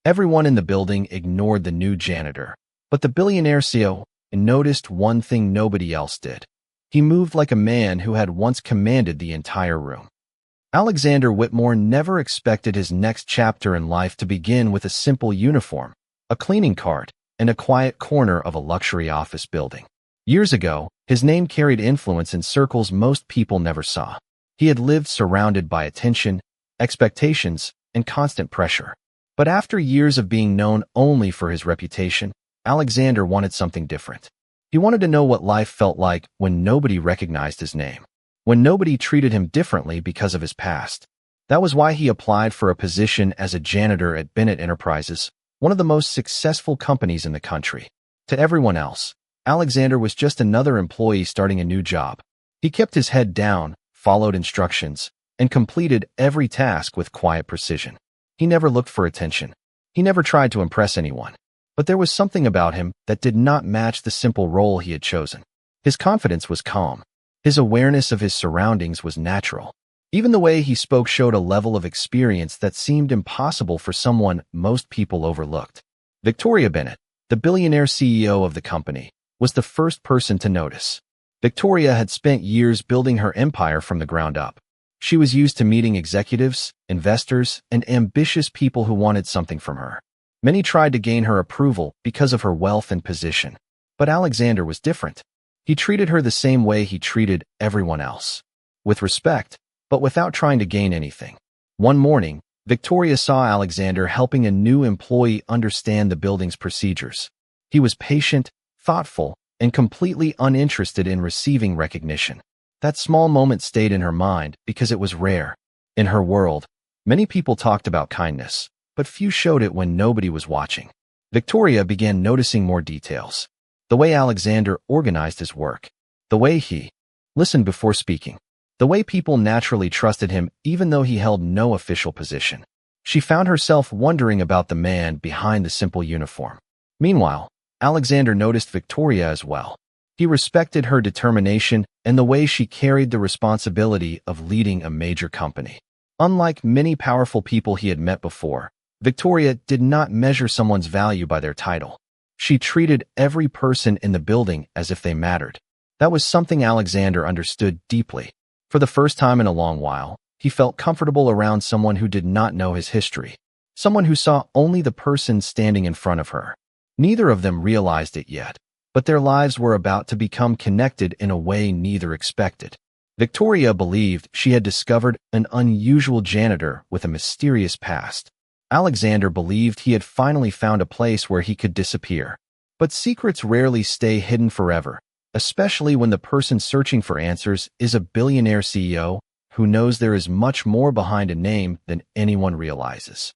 Everyone in the building ignored the new janitor, but the billionaire CEO noticed one thing nobody else did. He moved like a man who had once commanded the entire room. Alexander Whitmore never expected his next chapter in life to begin with a simple uniform, a cleaning cart, and a quiet corner of a luxury office building. Years ago, his name carried influence in circles most people never saw. He had lived surrounded by attention, expectations, and constant pressure. But after years of being known only for his reputation, Alexander wanted something different. He wanted to know what life felt like when nobody recognized his name, when nobody treated him differently because of his past. That was why he applied for a position as a janitor at Bennett Enterprises, one of the most successful companies in the country. To everyone else, Alexander was just another employee starting a new job. He kept his head down, followed instructions, and completed every task with quiet precision. He never looked for attention. He never tried to impress anyone. But there was something about him that did not match the simple role he had chosen. His confidence was calm. His awareness of his surroundings was natural. Even the way he spoke showed a level of experience that seemed impossible for someone most people overlooked. Victoria Bennett, the billionaire CEO of the company, was the first person to notice. Victoria had spent years building her empire from the ground up. She was used to meeting executives, investors, and ambitious people who wanted something from her. Many tried to gain her approval because of her wealth and position. But Alexander was different. He treated her the same way he treated everyone else. With respect, but without trying to gain anything. One morning, Victoria saw Alexander helping a new employee understand the building's procedures. He was patient, thoughtful, and completely uninterested in receiving recognition. That small moment stayed in her mind because it was rare. In her world, many people talked about kindness, but few showed it when nobody was watching. Victoria began noticing more details. The way Alexander organized his work. The way he listened before speaking. The way people naturally trusted him even though he held no official position. She found herself wondering about the man behind the simple uniform. Meanwhile, Alexander noticed Victoria as well. He respected her determination and the way she carried the responsibility of leading a major company. Unlike many powerful people he had met before, Victoria did not measure someone's value by their title. She treated every person in the building as if they mattered. That was something Alexander understood deeply. For the first time in a long while, he felt comfortable around someone who did not know his history. Someone who saw only the person standing in front of her. Neither of them realized it yet, but their lives were about to become connected in a way neither expected. Victoria believed she had discovered an unusual janitor with a mysterious past. Alexander believed he had finally found a place where he could disappear. But secrets rarely stay hidden forever, especially when the person searching for answers is a billionaire CEO who knows there is much more behind a name than anyone realizes.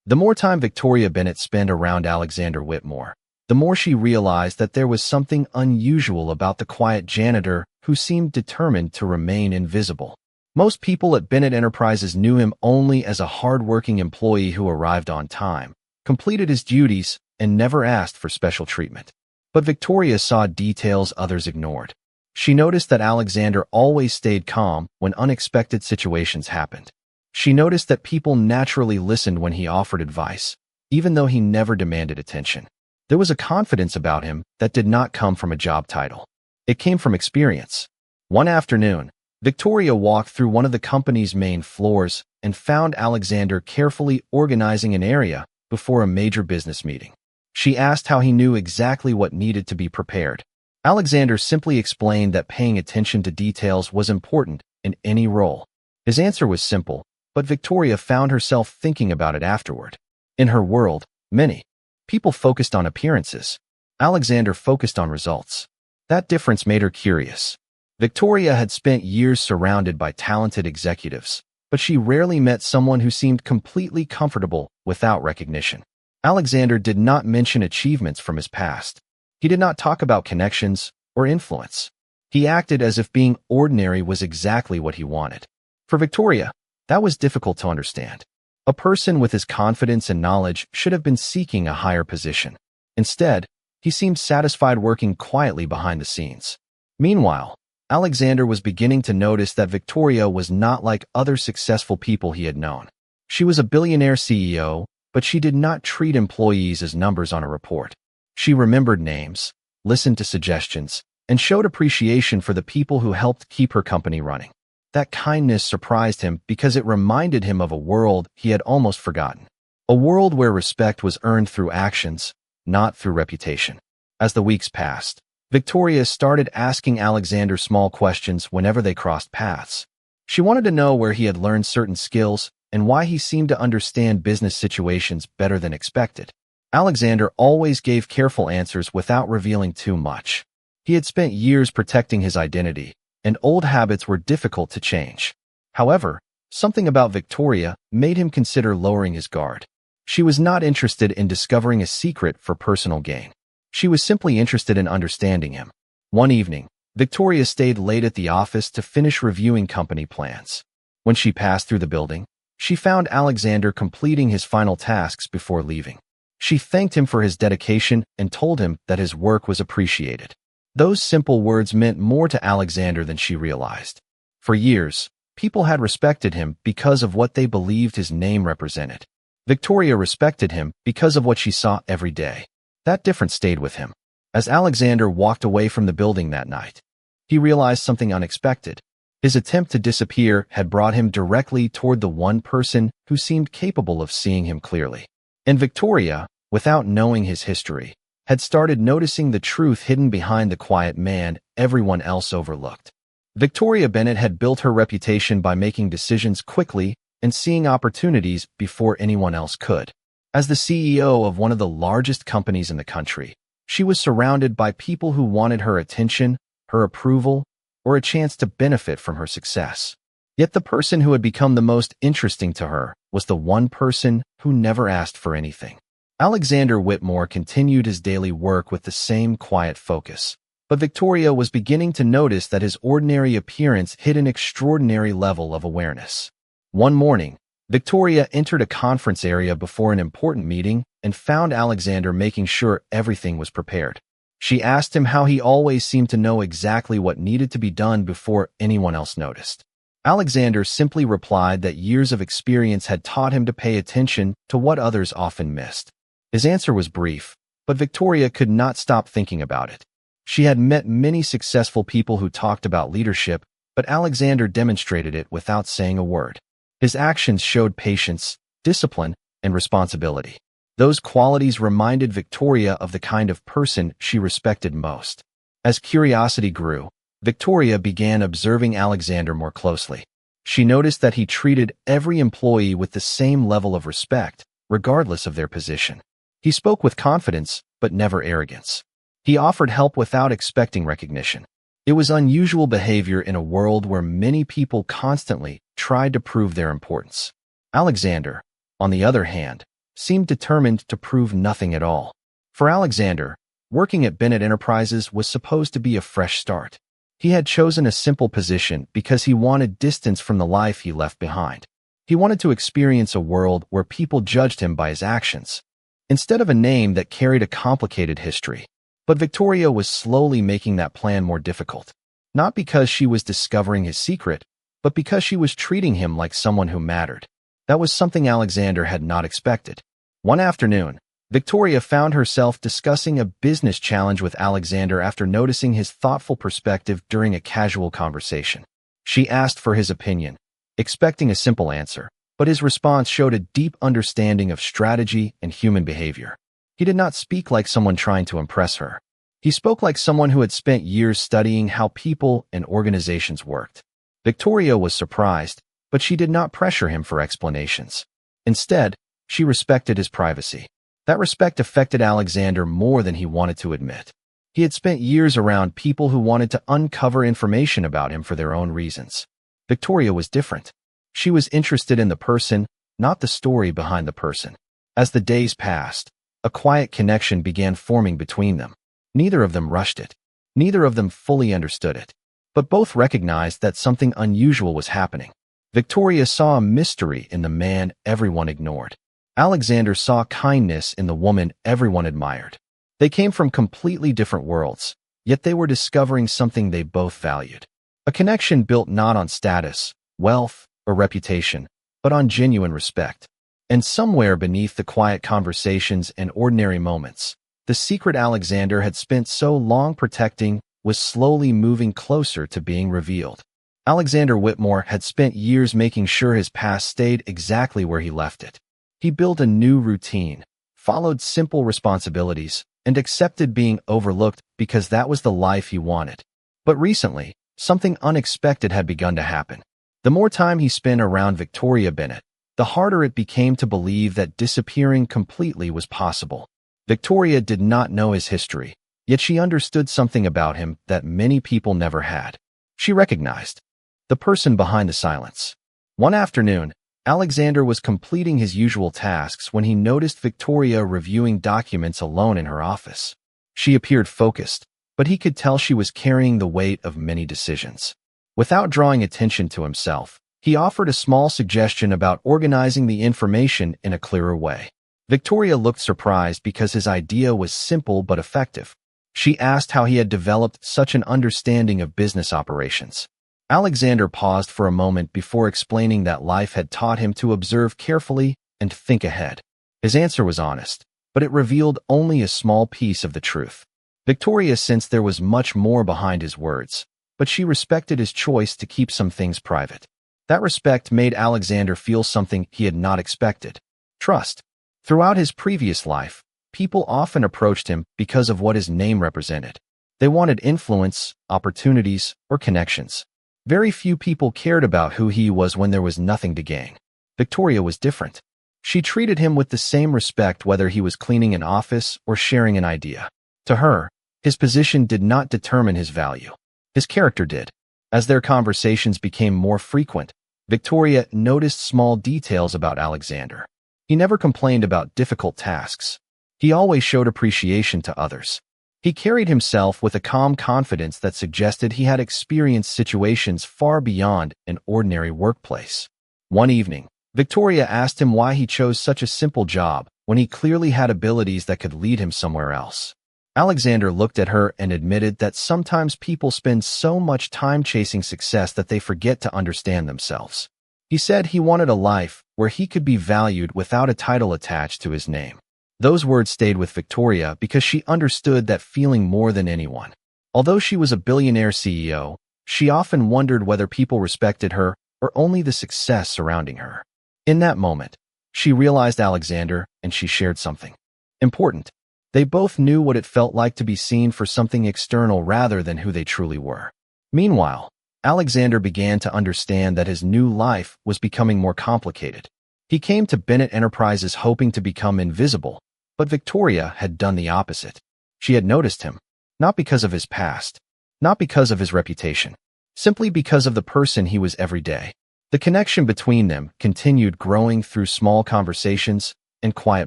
The more time Victoria Bennett spent around Alexander Whitmore, the more she realized that there was something unusual about the quiet janitor who seemed determined to remain invisible. Most people at Bennett Enterprises knew him only as a hard-working employee who arrived on time, completed his duties, and never asked for special treatment. But Victoria saw details others ignored. She noticed that Alexander always stayed calm when unexpected situations happened. She noticed that people naturally listened when he offered advice, even though he never demanded attention. There was a confidence about him that did not come from a job title. It came from experience. One afternoon, Victoria walked through one of the company's main floors and found Alexander carefully organizing an area before a major business meeting. She asked how he knew exactly what needed to be prepared. Alexander simply explained that paying attention to details was important in any role. His answer was simple, but Victoria found herself thinking about it afterward. In her world, many people focused on appearances. Alexander focused on results. That difference made her curious. Victoria had spent years surrounded by talented executives, but she rarely met someone who seemed completely comfortable without recognition. Alexander did not mention achievements from his past. He did not talk about connections or influence. He acted as if being ordinary was exactly what he wanted. For Victoria, that was difficult to understand. A person with his confidence and knowledge should have been seeking a higher position. Instead, he seemed satisfied working quietly behind the scenes. Meanwhile, Alexander was beginning to notice that Victoria was not like other successful people he had known. She was a billionaire CEO, but she did not treat employees as numbers on a report. She remembered names, listened to suggestions, and showed appreciation for the people who helped keep her company running. That kindness surprised him because it reminded him of a world he had almost forgotten. A world where respect was earned through actions, not through reputation. As the weeks passed, Victoria started asking Alexander small questions whenever they crossed paths. She wanted to know where he had learned certain skills and why he seemed to understand business situations better than expected. Alexander always gave careful answers without revealing too much. He had spent years protecting his identity, and old habits were difficult to change. However, something about Victoria made him consider lowering his guard. She was not interested in discovering a secret for personal gain. She was simply interested in understanding him. One evening, Victoria stayed late at the office to finish reviewing company plans. When she passed through the building, she found Alexander completing his final tasks before leaving. She thanked him for his dedication and told him that his work was appreciated. Those simple words meant more to Alexander than she realized. For years, people had respected him because of what they believed his name represented. Victoria respected him because of what she saw every day. That difference stayed with him. As Alexander walked away from the building that night, he realized something unexpected. His attempt to disappear had brought him directly toward the one person who seemed capable of seeing him clearly. And Victoria, without knowing his history, had started noticing the truth hidden behind the quiet man everyone else overlooked. Victoria Bennett had built her reputation by making decisions quickly and seeing opportunities before anyone else could. As the CEO of one of the largest companies in the country, she was surrounded by people who wanted her attention, her approval, or a chance to benefit from her success. Yet the person who had become the most interesting to her was the one person who never asked for anything. Alexander Whitmore continued his daily work with the same quiet focus, but Victoria was beginning to notice that his ordinary appearance hid an extraordinary level of awareness. One morning, Victoria entered a conference area before an important meeting and found Alexander making sure everything was prepared. She asked him how he always seemed to know exactly what needed to be done before anyone else noticed. Alexander simply replied that years of experience had taught him to pay attention to what others often missed. His answer was brief, but Victoria could not stop thinking about it. She had met many successful people who talked about leadership, but Alexander demonstrated it without saying a word. His actions showed patience, discipline, and responsibility. Those qualities reminded Victoria of the kind of person she respected most. As curiosity grew, Victoria began observing Alexander more closely. She noticed that he treated every employee with the same level of respect, regardless of their position. He spoke with confidence, but never arrogance. He offered help without expecting recognition. It was unusual behavior in a world where many people constantly tried to prove their importance. Alexander, on the other hand, seemed determined to prove nothing at all. For Alexander, working at Bennett Enterprises was supposed to be a fresh start. He had chosen a simple position because he wanted distance from the life he left behind. He wanted to experience a world where people judged him by his actions, instead of a name that carried a complicated history. But Victoria was slowly making that plan more difficult. Not because she was discovering his secret, but because she was treating him like someone who mattered. That was something Alexander had not expected. One afternoon, Victoria found herself discussing a business challenge with Alexander after noticing his thoughtful perspective during a casual conversation. She asked for his opinion, expecting a simple answer, but his response showed a deep understanding of strategy and human behavior. He did not speak like someone trying to impress her. He spoke like someone who had spent years studying how people and organizations worked. Victoria was surprised, but she did not pressure him for explanations. Instead, she respected his privacy. That respect affected Alexander more than he wanted to admit. He had spent years around people who wanted to uncover information about him for their own reasons. Victoria was different. She was interested in the person, not the story behind the person. As the days passed, a quiet connection began forming between them. Neither of them rushed it. Neither of them fully understood it. But both recognized that something unusual was happening. Victoria saw a mystery in the man everyone ignored. Alexander saw kindness in the woman everyone admired. They came from completely different worlds, yet they were discovering something they both valued. A connection built not on status, wealth, or reputation, but on genuine respect. And somewhere beneath the quiet conversations and ordinary moments, the secret Alexander had spent so long protecting was slowly moving closer to being revealed. Alexander Whitmore had spent years making sure his past stayed exactly where he left it. He built a new routine, followed simple responsibilities, and accepted being overlooked because that was the life he wanted. But recently, something unexpected had begun to happen. The more time he spent around Victoria Bennett, the harder it became to believe that disappearing completely was possible. Victoria did not know his history, yet she understood something about him that many people never had. She recognized the person behind the silence. One afternoon, Alexander was completing his usual tasks when he noticed Victoria reviewing documents alone in her office. She appeared focused, but he could tell she was carrying the weight of many decisions. Without drawing attention to himself, he offered a small suggestion about organizing the information in a clearer way. Victoria looked surprised because his idea was simple but effective. She asked how he had developed such an understanding of business operations. Alexander paused for a moment before explaining that life had taught him to observe carefully and think ahead. His answer was honest, but it revealed only a small piece of the truth. Victoria sensed there was much more behind his words, but she respected his choice to keep some things private. That respect made Alexander feel something he had not expected: trust. Throughout his previous life, people often approached him because of what his name represented. They wanted influence, opportunities, or connections. Very few people cared about who he was when there was nothing to gain. Victoria was different. She treated him with the same respect whether he was cleaning an office or sharing an idea. To her, his position did not determine his value. His character did. As their conversations became more frequent, Victoria noticed small details about Alexander. He never complained about difficult tasks. He always showed appreciation to others. He carried himself with a calm confidence that suggested he had experienced situations far beyond an ordinary workplace. One evening, Victoria asked him why he chose such a simple job when he clearly had abilities that could lead him somewhere else. Alexander looked at her and admitted that sometimes people spend so much time chasing success that they forget to understand themselves. He said he wanted a life where he could be valued without a title attached to his name. Those words stayed with Victoria because she understood that feeling more than anyone. Although she was a billionaire CEO, she often wondered whether people respected her or only the success surrounding her. In that moment, she realized Alexander and she shared something important. They both knew what it felt like to be seen for something external rather than who they truly were. Meanwhile, Alexander began to understand that his new life was becoming more complicated. He came to Bennett Enterprises hoping to become invisible, but Victoria had done the opposite. She had noticed him, not because of his past, not because of his reputation, simply because of the person he was every day. The connection between them continued growing through small conversations and quiet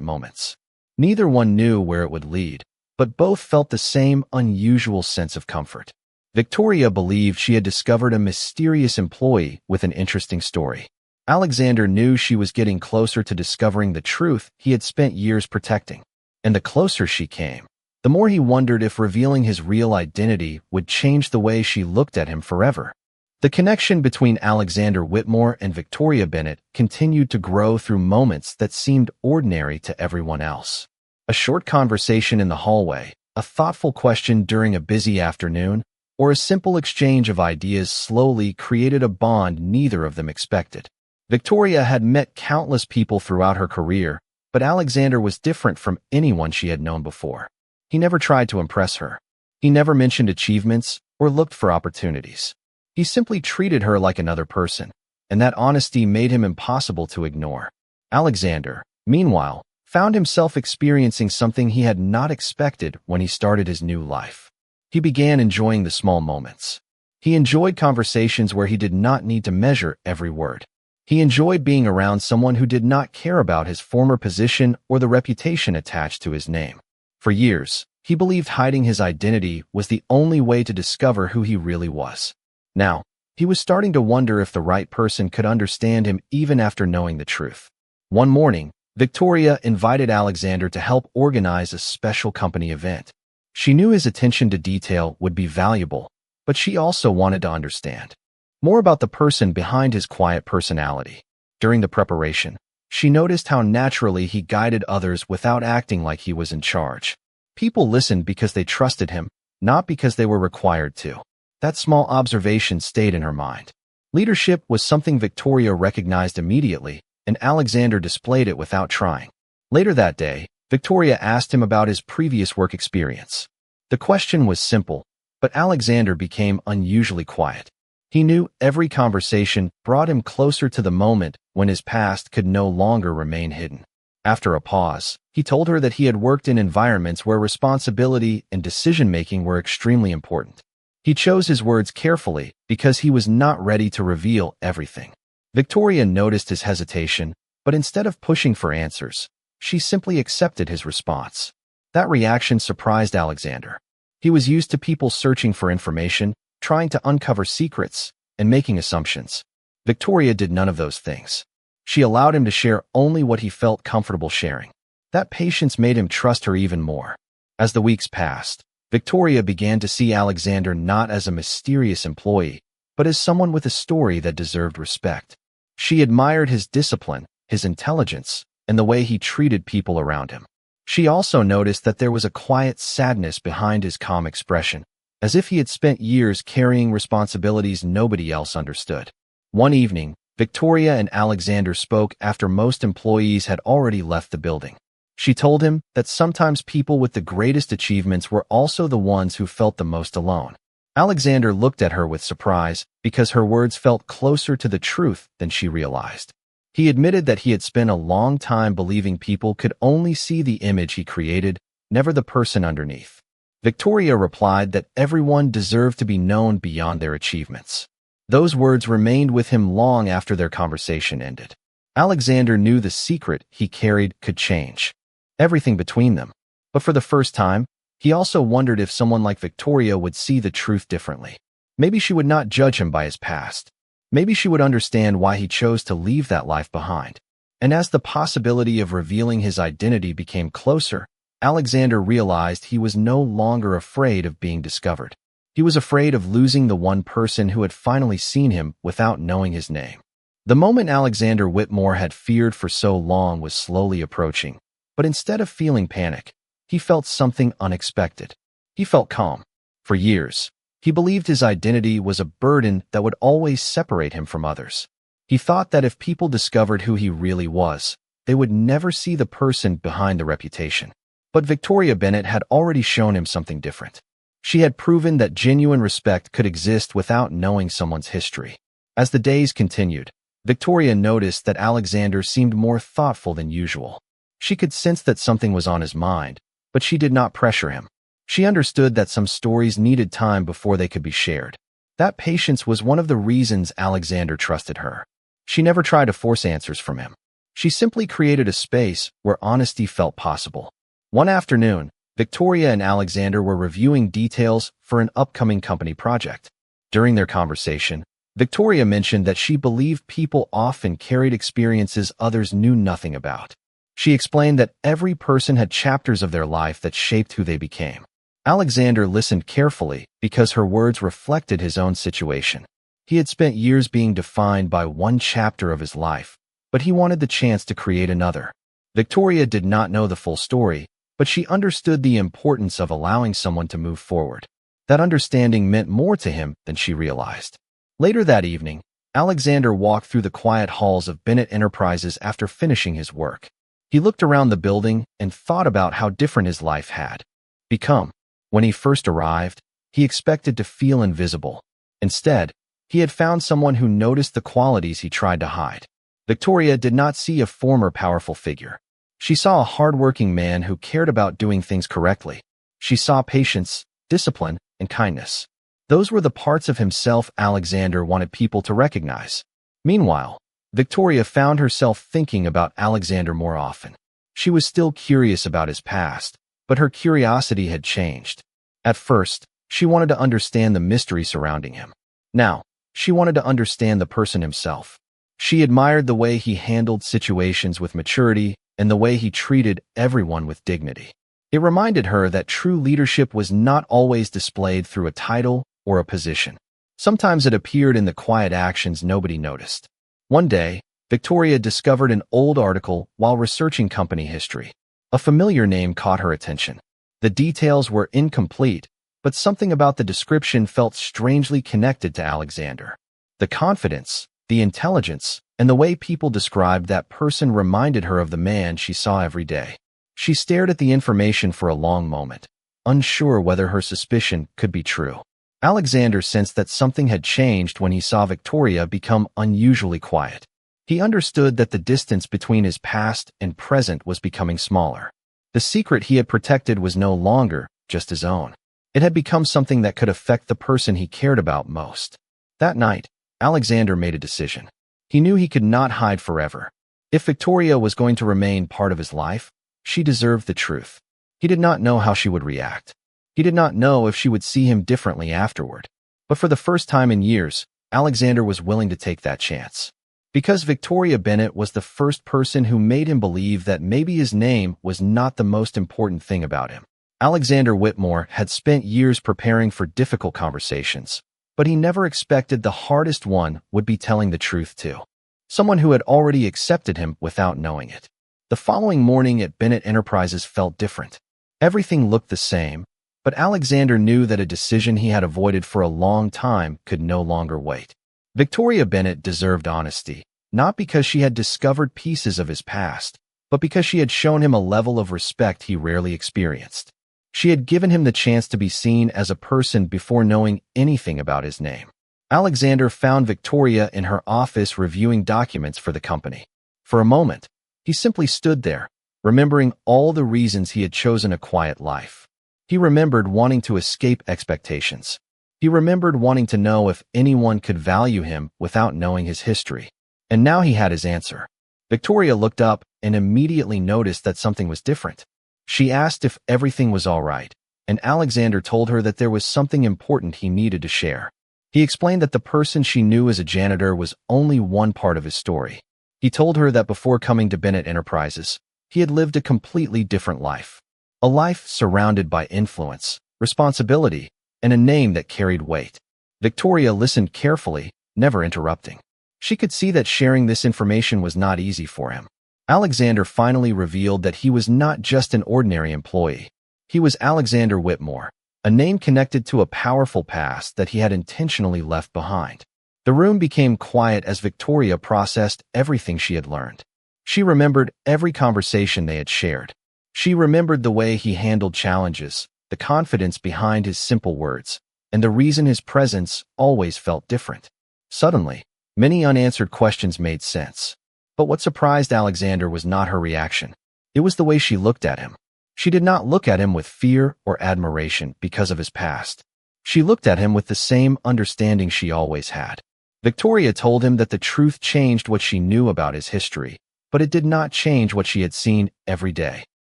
moments. Neither one knew where it would lead, but both felt the same unusual sense of comfort. Victoria believed she had discovered a mysterious employee with an interesting story. Alexander knew she was getting closer to discovering the truth he had spent years protecting. And the closer she came, the more he wondered if revealing his real identity would change the way she looked at him forever. The connection between Alexander Whitmore and Victoria Bennett continued to grow through moments that seemed ordinary to everyone else. A short conversation in the hallway, a thoughtful question during a busy afternoon, or a simple exchange of ideas slowly created a bond neither of them expected. Victoria had met countless people throughout her career, but Alexander was different from anyone she had known before. He never tried to impress her. He never mentioned achievements or looked for opportunities. He simply treated her like another person, and that honesty made him impossible to ignore. Alexander, meanwhile, found himself experiencing something he had not expected when he started his new life. He began enjoying the small moments. He enjoyed conversations where he did not need to measure every word. He enjoyed being around someone who did not care about his former position or the reputation attached to his name. For years, he believed hiding his identity was the only way to discover who he really was. Now, he was starting to wonder if the right person could understand him even after knowing the truth. One morning, Victoria invited Alexander to help organize a special company event. She knew his attention to detail would be valuable, but she also wanted to understand more about the person behind his quiet personality. During the preparation, She noticed how naturally he guided others without acting like he was in charge. People listened because they trusted him, not because they were required to. That small observation stayed in her mind. Leadership was something Victoria recognized immediately, and Alexander displayed it without trying. Later that day, Victoria asked him about his previous work experience. The question was simple, but Alexander became unusually quiet. He knew every conversation brought him closer to the moment when his past could no longer remain hidden. After a pause, he told her that he had worked in environments where responsibility and decision-making were extremely important. He chose his words carefully because he was not ready to reveal everything. Victoria noticed his hesitation, but instead of pushing for answers, she simply accepted his response. That reaction surprised Alexander. He was used to people searching for information, trying to uncover secrets, and making assumptions. Victoria did none of those things. She allowed him to share only what he felt comfortable sharing. That patience made him trust her even more. As the weeks passed, Victoria began to see Alexander not as a mysterious employee, but as someone with a story that deserved respect. She admired his discipline, his intelligence, and the way he treated people around him. She also noticed that there was a quiet sadness behind his calm expression, as if he had spent years carrying responsibilities nobody else understood. One evening, Victoria and Alexander spoke after most employees had already left the building. She told him that sometimes people with the greatest achievements were also the ones who felt the most alone. Alexander looked at her with surprise because her words felt closer to the truth than she realized. He admitted that he had spent a long time believing people could only see the image he created, never the person underneath. Victoria replied that everyone deserved to be known beyond their achievements. Those words remained with him long after their conversation ended. Alexander knew the secret he carried could change everything between them. But for the first time, he also wondered if someone like Victoria would see the truth differently. Maybe she would not judge him by his past. Maybe she would understand why he chose to leave that life behind. And as the possibility of revealing his identity became closer, Alexander realized he was no longer afraid of being discovered. He was afraid of losing the one person who had finally seen him without knowing his name. The moment Alexander Whitmore had feared for so long was slowly approaching, but instead of feeling panic, he felt something unexpected. He felt calm. For years, he believed his identity was a burden that would always separate him from others. He thought that if people discovered who he really was, they would never see the person behind the reputation. But Victoria Bennett had already shown him something different. She had proven that genuine respect could exist without knowing someone's history. As the days continued, Victoria noticed that Alexander seemed more thoughtful than usual. She could sense that something was on his mind, but she did not pressure him. She understood that some stories needed time before they could be shared. That patience was one of the reasons Alexander trusted her. She never tried to force answers from him. She simply created a space where honesty felt possible. One afternoon, Victoria and Alexander were reviewing details for an upcoming company project. During their conversation, Victoria mentioned that she believed people often carried experiences others knew nothing about. She explained that every person had chapters of their life that shaped who they became. Alexander listened carefully because her words reflected his own situation. He had spent years being defined by one chapter of his life, but he wanted the chance to create another. Victoria did not know the full story, but she understood the importance of allowing someone to move forward. That understanding meant more to him than she realized. Later that evening, Alexander walked through the quiet halls of Bennett Enterprises after finishing his work. He looked around the building and thought about how different his life had become. When he first arrived, he expected to feel invisible. Instead, he had found someone who noticed the qualities he tried to hide. Victoria did not see a former powerful figure. She saw a hardworking man who cared about doing things correctly. She saw patience, discipline, and kindness. Those were the parts of himself Alexander wanted people to recognize. Meanwhile, Victoria found herself thinking about Alexander more often. She was still curious about his past, but her curiosity had changed. At first, she wanted to understand the mystery surrounding him. Now, she wanted to understand the person himself. She admired the way he handled situations with maturity and the way he treated everyone with dignity. It reminded her that true leadership was not always displayed through a title or a position. Sometimes it appeared in the quiet actions nobody noticed. One day, Victoria discovered an old article while researching company history. A familiar name caught her attention. The details were incomplete, but something about the description felt strangely connected to Alexander. The confidence, the intelligence, and the way people described that person reminded her of the man she saw every day. She stared at the information for a long moment, unsure whether her suspicion could be true. Alexander sensed that something had changed when he saw Victoria become unusually quiet. He understood that the distance between his past and present was becoming smaller. The secret he had protected was no longer just his own. It had become something that could affect the person he cared about most. That night, Alexander made a decision. He knew he could not hide forever. If Victoria was going to remain part of his life, she deserved the truth. He did not know how she would react. He did not know if she would see him differently afterward. But for the first time in years, Alexander was willing to take that chance. Because Victoria Bennett was the first person who made him believe that maybe his name was not the most important thing about him. Alexander Whitmore had spent years preparing for difficult conversations, but he never expected the hardest one would be telling the truth to someone who had already accepted him without knowing it. The following morning at Bennett Enterprises felt different. Everything looked the same, but Alexander knew that a decision he had avoided for a long time could no longer wait. Victoria Bennett deserved honesty, not because she had discovered pieces of his past, but because she had shown him a level of respect he rarely experienced. She had given him the chance to be seen as a person before knowing anything about his name. Alexander found Victoria in her office reviewing documents for the company. For a moment, he simply stood there, remembering all the reasons he had chosen a quiet life. He remembered wanting to escape expectations. He remembered wanting to know if anyone could value him without knowing his history. And now he had his answer. Victoria looked up and immediately noticed that something was different. She asked if everything was all right, and Alexander told her that there was something important he needed to share. He explained that the person she knew as a janitor was only one part of his story. He told her that before coming to Bennett Enterprises, he had lived a completely different life. A life surrounded by influence, responsibility, and a name that carried weight. Victoria listened carefully, never interrupting. She could see that sharing this information was not easy for him. Alexander finally revealed that he was not just an ordinary employee. He was Alexander Whitmore, a name connected to a powerful past that he had intentionally left behind. The room became quiet as Victoria processed everything she had learned. She remembered every conversation they had shared. She remembered the way he handled challenges, the confidence behind his simple words, and the reason his presence always felt different. Suddenly, many unanswered questions made sense. But what surprised Alexander was not her reaction. It was the way she looked at him. She did not look at him with fear or admiration because of his past. She looked at him with the same understanding she always had. Victoria told him that the truth changed what she knew about his history, but it did not change what she had seen every day.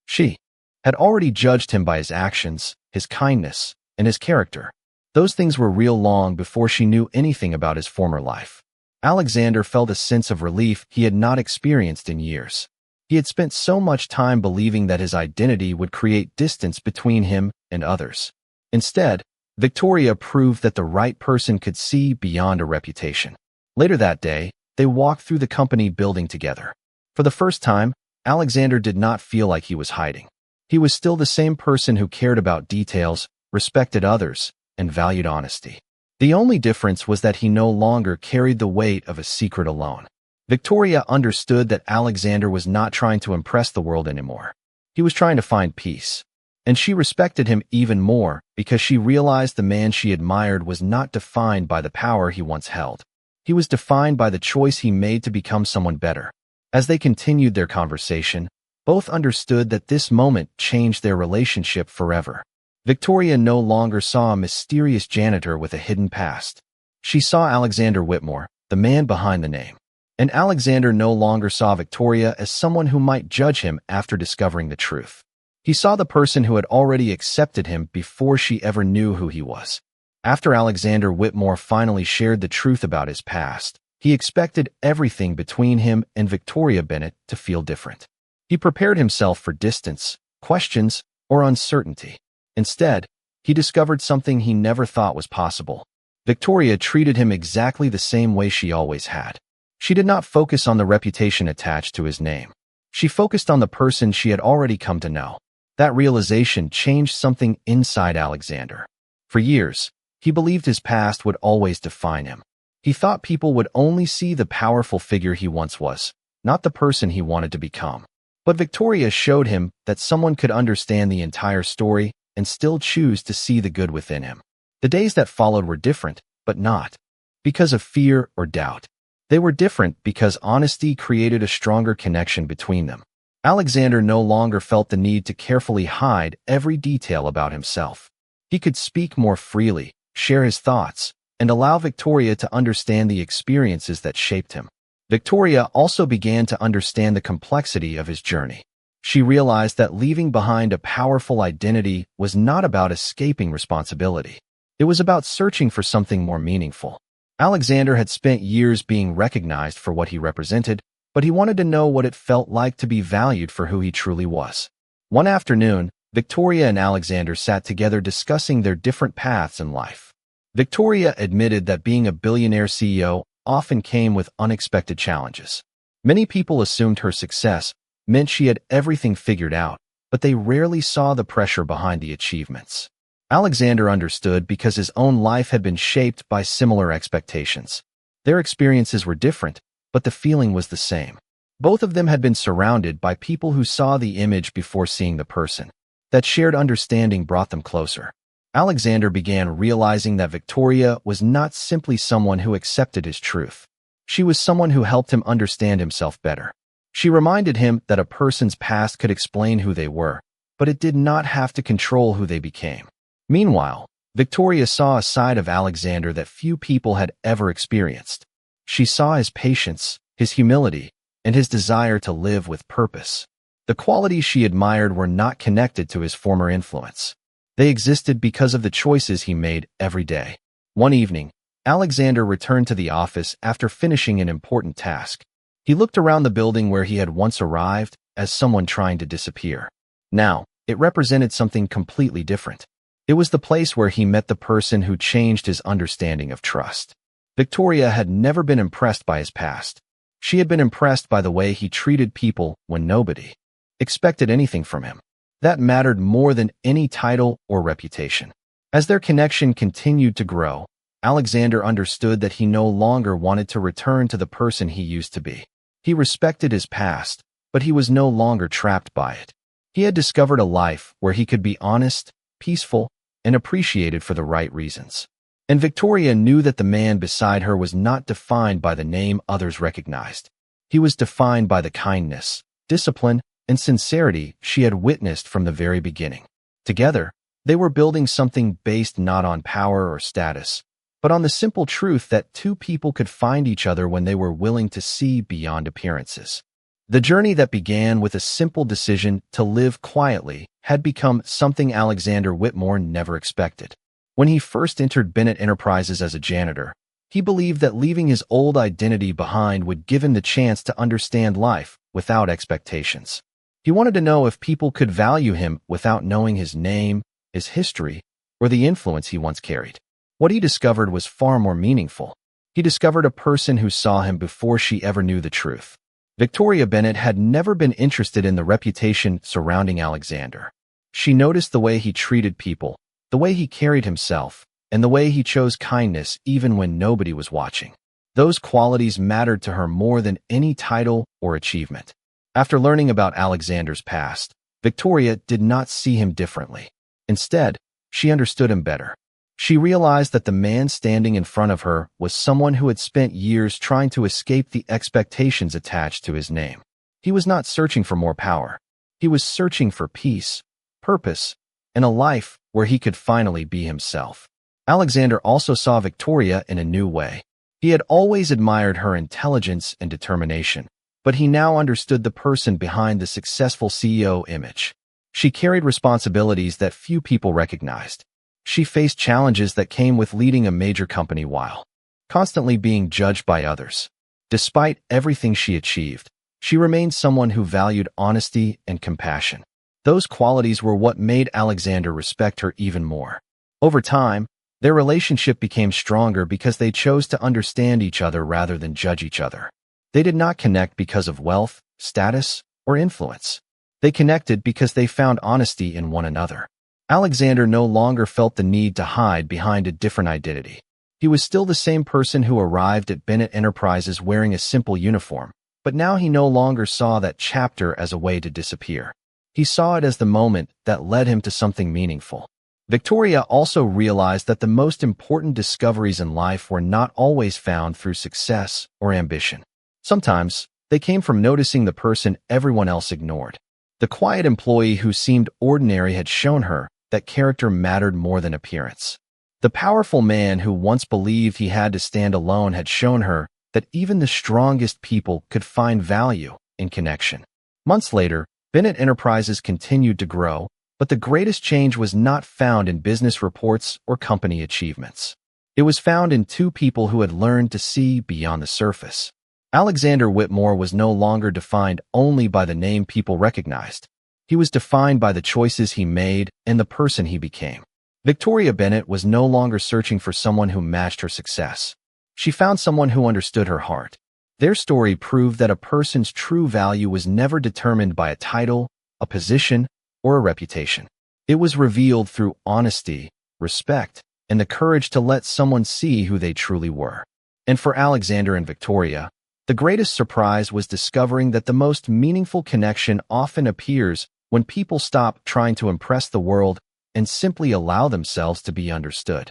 She had already judged him by his actions, his kindness, and his character. Those things were real long before she knew anything about his former life. Alexander felt a sense of relief he had not experienced in years. He had spent so much time believing that his identity would create distance between him and others. Instead, Victoria proved that the right person could see beyond a reputation. Later that day, they walked through the company building together. For the first time, Alexander did not feel like he was hiding. He was still the same person who cared about details, respected others, and valued honesty. The only difference was that he no longer carried the weight of a secret alone. Victoria understood that Alexander was not trying to impress the world anymore. He was trying to find peace. And she respected him even more because she realized the man she admired was not defined by the power he once held. He was defined by the choice he made to become someone better. As they continued their conversation, both understood that this moment changed their relationship forever. Victoria no longer saw a mysterious janitor with a hidden past. She saw Alexander Whitmore, the man behind the name. And Alexander no longer saw Victoria as someone who might judge him after discovering the truth. He saw the person who had already accepted him before she ever knew who he was. After Alexander Whitmore finally shared the truth about his past, he expected everything between him and Victoria Bennett to feel different. He prepared himself for distance, questions, or uncertainty. Instead, he discovered something he never thought was possible. Victoria treated him exactly the same way she always had. She did not focus on the reputation attached to his name. She focused on the person she had already come to know. That realization changed something inside Alexander. For years, he believed his past would always define him. He thought people would only see the powerful figure he once was, not the person he wanted to become. But Victoria showed him that someone could understand the entire story and still choose to see the good within him. The days that followed were different, but not because of fear or doubt. They were different because honesty created a stronger connection between them. Alexander no longer felt the need to carefully hide every detail about himself. He could speak more freely, share his thoughts, and allow Victoria to understand the experiences that shaped him. Victoria also began to understand the complexity of his journey. She realized that leaving behind a powerful identity was not about escaping responsibility. It was about searching for something more meaningful. Alexander had spent years being recognized for what he represented, but he wanted to know what it felt like to be valued for who he truly was. One afternoon, Victoria and Alexander sat together discussing their different paths in life. Victoria admitted that being a billionaire CEO often came with unexpected challenges. Many people assumed her success meant she had everything figured out, but they rarely saw the pressure behind the achievements. Alexander understood because his own life had been shaped by similar expectations. Their experiences were different, but the feeling was the same. Both of them had been surrounded by people who saw the image before seeing the person. That shared understanding brought them closer. Alexander began realizing that Victoria was not simply someone who accepted his truth. She was someone who helped him understand himself better. She reminded him that a person's past could explain who they were, but it did not have to control who they became. Meanwhile, Victoria saw a side of Alexander that few people had ever experienced. She saw his patience, his humility, and his desire to live with purpose. The qualities she admired were not connected to his former influence. They existed because of the choices he made every day. One evening, Alexander returned to the office after finishing an important task. He looked around the building where he had once arrived as someone trying to disappear. Now, it represented something completely different. It was the place where he met the person who changed his understanding of trust. Victoria had never been impressed by his past. She had been impressed by the way he treated people when nobody expected anything from him. That mattered more than any title or reputation. As their connection continued to grow, Alexander understood that he no longer wanted to return to the person he used to be. He respected his past, but he was no longer trapped by it. He had discovered a life where he could be honest, peaceful, and appreciated for the right reasons. And Victoria knew that the man beside her was not defined by the name others recognized. He was defined by the kindness, discipline, and sincerity she had witnessed from the very beginning. Together, they were building something based not on power or status, but on the simple truth that two people could find each other when they were willing to see beyond appearances. The journey that began with a simple decision to live quietly had become something Alexander Whitmore never expected. When he first entered Bennett Enterprises as a janitor, he believed that leaving his old identity behind would give him the chance to understand life without expectations. He wanted to know if people could value him without knowing his name, his history, or the influence he once carried. What he discovered was far more meaningful. He discovered a person who saw him before she ever knew the truth. Victoria Bennett had never been interested in the reputation surrounding Alexander. She noticed the way he treated people, the way he carried himself, and the way he chose kindness even when nobody was watching. Those qualities mattered to her more than any title or achievement. After learning about Alexander's past, Victoria did not see him differently. Instead, she understood him better. She realized that the man standing in front of her was someone who had spent years trying to escape the expectations attached to his name. He was not searching for more power. He was searching for peace, purpose, and a life where he could finally be himself. Alexander also saw Victoria in a new way. He had always admired her intelligence and determination, but he now understood the person behind the successful CEO image. She carried responsibilities that few people recognized. She faced challenges that came with leading a major company while constantly being judged by others. Despite everything she achieved, she remained someone who valued honesty and compassion. Those qualities were what made Alexander respect her even more. Over time, their relationship became stronger because they chose to understand each other rather than judge each other. They did not connect because of wealth, status, or influence. They connected because they found honesty in one another. Alexander no longer felt the need to hide behind a different identity. He was still the same person who arrived at Bennett Enterprises wearing a simple uniform, but now he no longer saw that chapter as a way to disappear. He saw it as the moment that led him to something meaningful. Victoria also realized that the most important discoveries in life were not always found through success or ambition. Sometimes, they came from noticing the person everyone else ignored. The quiet employee who seemed ordinary had shown her that character mattered more than appearance. The powerful man who once believed he had to stand alone had shown her that even the strongest people could find value in connection. Months later, Bennett Enterprises continued to grow, but the greatest change was not found in business reports or company achievements. It was found in two people who had learned to see beyond the surface. Alexander Whitmore was no longer defined only by the name people recognized. He was defined by the choices he made and the person he became. Victoria Bennett was no longer searching for someone who matched her success. She found someone who understood her heart. Their story proved that a person's true value was never determined by a title, a position, or a reputation. It was revealed through honesty, respect, and the courage to let someone see who they truly were. And for Alexander and Victoria, the greatest surprise was discovering that the most meaningful connection often appears when people stop trying to impress the world and simply allow themselves to be understood.